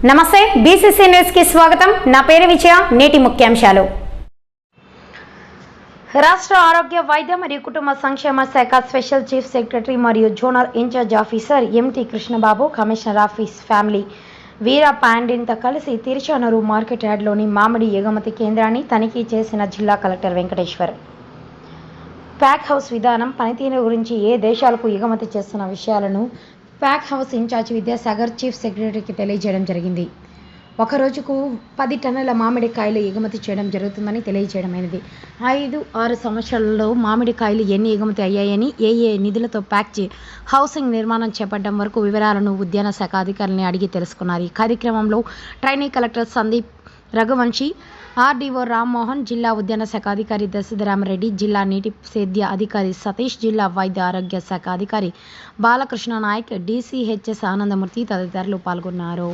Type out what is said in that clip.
నమస్తే BCC news కి స్వాగతం. నా పేరు విజయ. నేటి ముఖ్యాంశాలు. రాష్ట్ర ఆరోగ్య వైద్య మరియు కుటుంబ సంక్షేమ శాఖ స్పెషల్ చీఫ్ సెక్రటరీ మరియు zonal incharge officer MT Krishnababu, commissioner office family Veera పాండిన్తో కలిసి తిరుచానూరు మార్కెట్ యార్డ్లోని మామిడి ఎగుమతి కేంద్రాన్ని తనిఖీ చేసిన జిల్లా కలెక్టర్ వెంకటేశ్వర్. ప్యాక్ హౌస్ విధానం, పనితీరు గురించి ఏ దేశాలకు ఎగుమతి చేస్తున్న విషయాలను pack house incharge Vidyasagar chief సెక్రటరీకి తెలియజేయడం జరిగింది. ఒక రోజుకు 10 టన్నుల మామిడికాయలు ఎగుమతి చేయడం జరుగుతుందని తెలియజేయడమైనది. 5-6 సంవత్సరాలలో మామిడికాయలు ఎన్ని ఎగుమతి అయ్యాయని, ఏ నిధులతో ప్యాక్ హౌసింగ్ నిర్మాణం చేపట్టడం వరకు వివరాలను ఉద్యాన శాఖ అధికారులని అడిగి తెలుసుకున్నారు. ఈ కార్యక్రమంలో trainee collector Sandeep Raghuvanshi, RDO Rammohan, జిల్లా ఉద్యాన శాఖ అధికారి దశరథరామరెడ్డి, జిల్లా నీటి సేద్య అధికారి సతీష్, జిల్లా వైద్య ఆరోగ్య శాఖ అధికారి బాలకృష్ణ నాయక్, డీసీహెచ్ఎస్ ఆనందమూర్తి తదితరులు పాల్గొన్నారు.